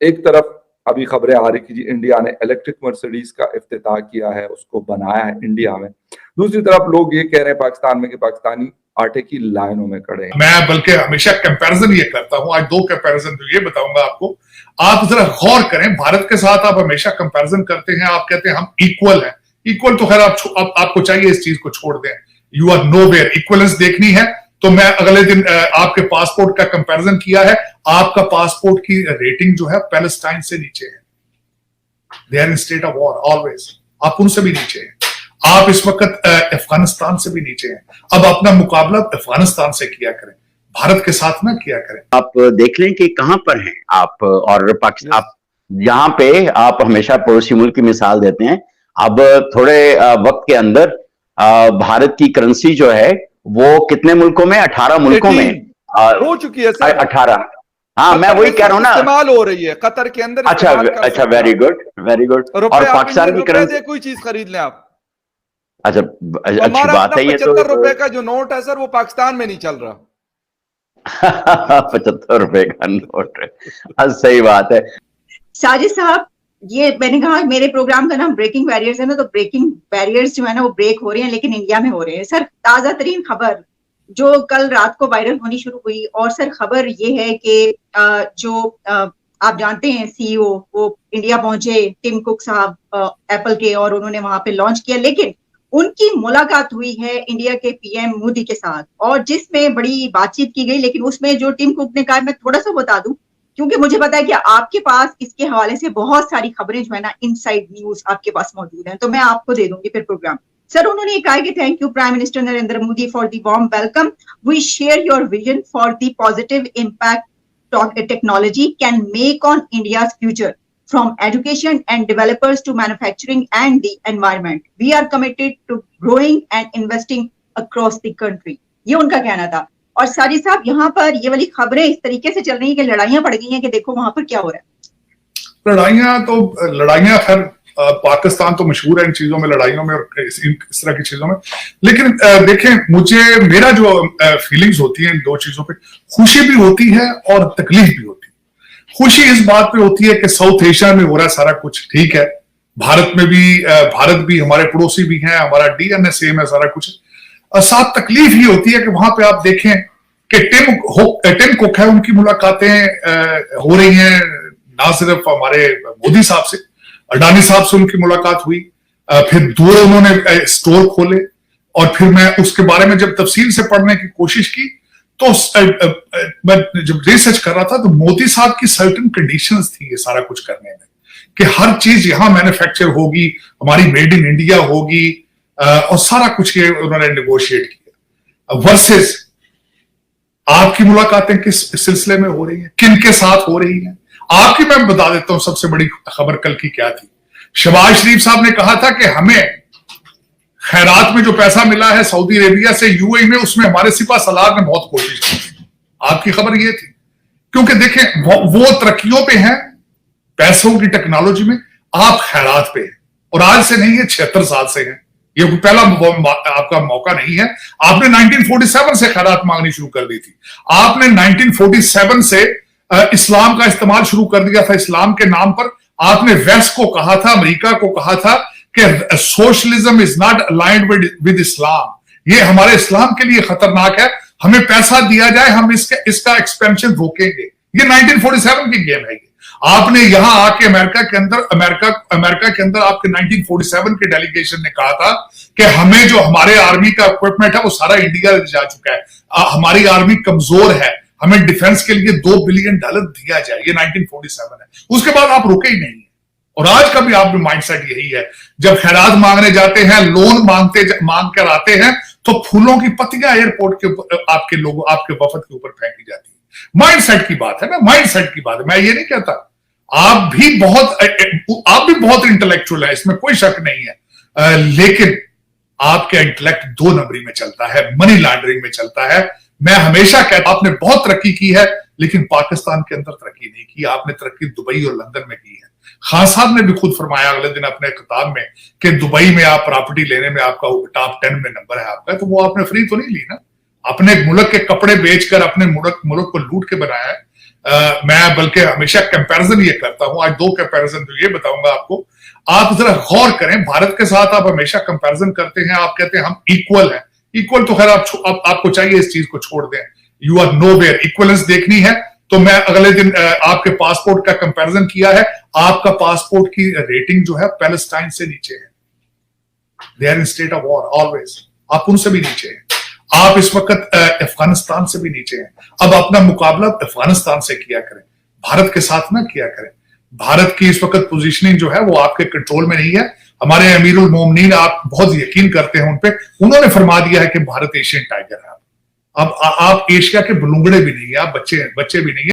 एक तरफ अभी खबरें आ रही कि जी इंडिया ने इलेक्ट्रिक मर्सिडीज का इफ्तिताह किया है, उसको बनाया है इंडिया में। दूसरी तरफ लोग ये कह रहे हैं पाकिस्तान में कि पाकिस्तानी आटे की लाइनों में खड़े हैं। मैं बल्कि हमेशा कंपैरिजन ये करता हूं, आज 2 कंपैरिजन तो ये बताऊंगा आपको। आप जरा गौर करें, भारत के साथ आप हमेशा कंपैरिजन करते हैं, आप कहते हैं हम इक्वल हैं। इक्वल तो खैर आपको चाहिए इस चीज को छोड़ दें, यू आर नोवेयर। इक्वलेंस देखनी है तो मैं अगले दिन आपके पासपोर्ट का कंपैरिजन किया है, आपका पासपोर्ट की रेटिंग जो है पैलेस्टाइन से नीचे है। They are in state of war always, आप उनसे भी नीचे हैं। आप इस वक्त अफगानिस्तान से भी नीचे हैं। अब अपना मुकाबला अफगानिस्तान से किया करें, भारत के साथ ना किया करें। आप देख लें कि कहां पर हैं आप, और पाकिस्तान आप यहाँ पे आप हमेशा पड़ोसी मुल्क की मिसाल देते हैं। अब थोड़े वक्त के अंदर भारत की करेंसी जो है वो कितने मुल्कों में, 18 मुल्कों में हो चुकी है सर, 18। हाँ, मैं वही कह रहा हूँ ना, इस्तेमाल हो रही है कतर के अंदर। अच्छा, वेरी गुड वेरी गुड। और पाकिस्तान की करेंसी, कोई चीज खरीद लें आप। अच्छा, अच्छी बात है ये तो। 75 रुपए का जो नोट है सर वो पाकिस्तान में नहीं चल रहा। 75 रुपए का नोट है, सही बात है। साजिद साहब, ये मैंने कहा मेरे प्रोग्राम का नाम ब्रेकिंग बैरियर्स है ना, तो ब्रेकिंग बैरियर्स जो है ना वो ब्रेक हो रहे हैं, लेकिन इंडिया में हो रहे हैं। सर, ताजा तरीन खबर जो कल रात को वायरल होनी शुरू हुई, और सर खबर ये है कि आप जानते हैं सीईओ वो इंडिया पहुंचे, टिम कुक साहब एप्पल के, और उन्होंने वहां पे लॉन्च किया। लेकिन उनकी मुलाकात हुई है इंडिया के पीएम मोदी के साथ, और जिसमें बड़ी बातचीत की गई। लेकिन उसमें जो टिम कुक ने कहा, मैं थोड़ा सा बता दूं क्योंकि मुझे पता है कि आपके पास इसके हवाले से बहुत सारी खबरें जो है ना, इनसाइड न्यूज आपके पास मौजूद हैं, तो मैं आपको दे दूंगी फिर प्रोग्राम। सर, उन्होंने कहा कि thank you prime minister Narendra Modi for the warm welcome, we share your vision for the positive impact technology can make on India's future from education and developers to manufacturing and the environment. We are committed to growing and investing across the country. ये उनका कहना था। और साजिद साहब, यहाँ पर ये वाली खबरें इस तरीके से चल रही हैं कि लड़ाइयां पड़ गई हैं कि देखो वहां पर क्या हो रहा है। लड़ाइयां खैर पाकिस्तान तो मशहूर है इन चीजों में, लड़ाइयों में और इस तरह की चीजों में। लेकिन देखें, मेरा जो फीलिंग्स होती हैं इन 2 चीजों पे, खुशी भी होती है और तकलीफ भी होती है। खुशी इस बात पे होती है कि साउथ एशिया में हो रहा है सारा कुछ ठीक है, भारत भी हमारे पड़ोसी भी हैं, हमारा डीएनए सेम है, सारा कुछ। साथ तकलीफ ये होती है कि वहां पे आप देखें कि टिम कुक है, उनकी मुलाकातें हो रही हैं, ना सिर्फ हमारे मोदी साहब से, अडानी साहब से उनकी मुलाकात हुई, फिर 2 उन्होंने स्टोर खोले, और फिर मैं उसके बारे में जब तफसील से पढ़ने की कोशिश की तो मैं जब रिसर्च कर रहा था तो मोदी साहब की सर्टेन कंडीशंस थी ये सारा कुछ करने में, कि हर चीज यहां मैन्युफैक्चर होगी, हमारी मेड इन इंडिया होगी, और सारा कुछ ये उन्होंने नेगोशिएट किया। वर्सेस आपकी मुलाकातें किस सिलसिले में हो रही हैं, किन के साथ हो रही हैं? आपकी मैं बता देता हूं सबसे बड़ी खबर कल की क्या थी। शहबाज शरीफ साहब ने कहा था कि हमें खैरात में जो पैसा मिला है सऊदी अरेबिया से यूएई में, उसमें हमारे सिपा सलार ने बहुत कोशिश की। आपकी खबर ये थी, क्योंकि देखें वो तरक्कियों पे हैं, पैसों की टेक्नोलॉजी में, आप खैरात पे हैं, और आज से नहीं है 76 साल से हैं। ये पहला आपका मौका नहीं है। आपने 1947 से खैरात मांगनी शुरू कर दी थी। आपने 1947 से इस्लाम का इस्तेमाल शुरू कर दिया था। इस्लाम के नाम पर आपने वेस्ट को कहा था, अमेरिका को कहा था कि socialism is not aligned with इस्लाम, ये हमारे इस्लाम के लिए खतरनाक है, हमें पैसा दिया जाए, हम इसका एक्सपेंशन रोकेंगे। ये 1947 की गेम है। आपने यहां आके अमेरिका के अंदर आपके 1947 के डेलीगेशन ने कहा था कि हमें जो हमारे आर्मी का इक्विपमेंट है वो सारा इंडिया जा चुका है, हमारी आर्मी कमजोर है, हमें डिफेंस के लिए $2 बिलियन दिया जाए। ये 1947 है। उसके बाद आप रुके ही नहीं। और आज का भी आप माइंडसेट यही है, जब खैरात मांगने जाते हैं, लोन मांग कर आते हैं, तो फूलों की पत्तियां एयरपोर्ट के ऊपर आपके वफद के ऊपर फेंकी जाती है। माइंडसेट की बात है ना, माइंडसेट की बात है। मैं ये नहीं कहता, आप भी बहुत इंटेलेक्चुअल है, इसमें कोई शक नहीं है, लेकिन आपका इंटेलेक्ट 2 नंबरी में चलता है, मनी लॉन्ड्रिंग में चलता है। मैं हमेशा कहता हूं, आपने बहुत तरक्की की है, लेकिन पाकिस्तान के अंदर तरक्की नहीं की। आपने तरक्की दुबई और लंदन में की है। खान साहब ने भी खुद फरमाया अगले दिन अपने किताब में कि दुबई में आप प्रॉपर्टी लेने में आपका टॉप 10 में नंबर है आपका, तो वो आपने फ्री तो नहीं ली ना, अपने मुल्क के कपड़े बेचकर अपने मुल्क को लूट के बनाया है। मैं बल्कि हमेशा कंपैरिजन ये करता हूं, आज 2 कंपैरिजन तो ये बताऊंगा आपको। आप जरा गौर करें, भारत के साथ आप हमेशा कंपैरिजन करते हैं, आप कहते हैं हम इक्वल हैं। इक्वल तो खैर आपको चाहिए इस चीज को छोड़ दें, यू आर नोवेयर। इक्वलेंस देखनी है तो मैं अगले दिन आपके पासपोर्ट का कंपैरिजन किया है, आपका पासपोर्ट की रेटिंग जो है पैलेस्टाइन से नीचे है। They are in state of war always, आप उनसे भी नीचे हैं। आप इस वक्त अफगानिस्तान से भी नीचे हैं। अब अपना मुकाबला अफगानिस्तान से किया करें, भारत के साथ ना किया करें। भारत की इस वक्त पोजीशनिंग जो है वो आपके कंट्रोल में नहीं है। हमारे अमीरुल मोमिनीन, आप बहुत यकीन करते हैं उन पे, उन्होंने फरमा दिया है कि भारत एशियन टाइगर है। अब आप एशिया के बलूंगड़े भी नहीं है, आप बच्चे भी नहीं है।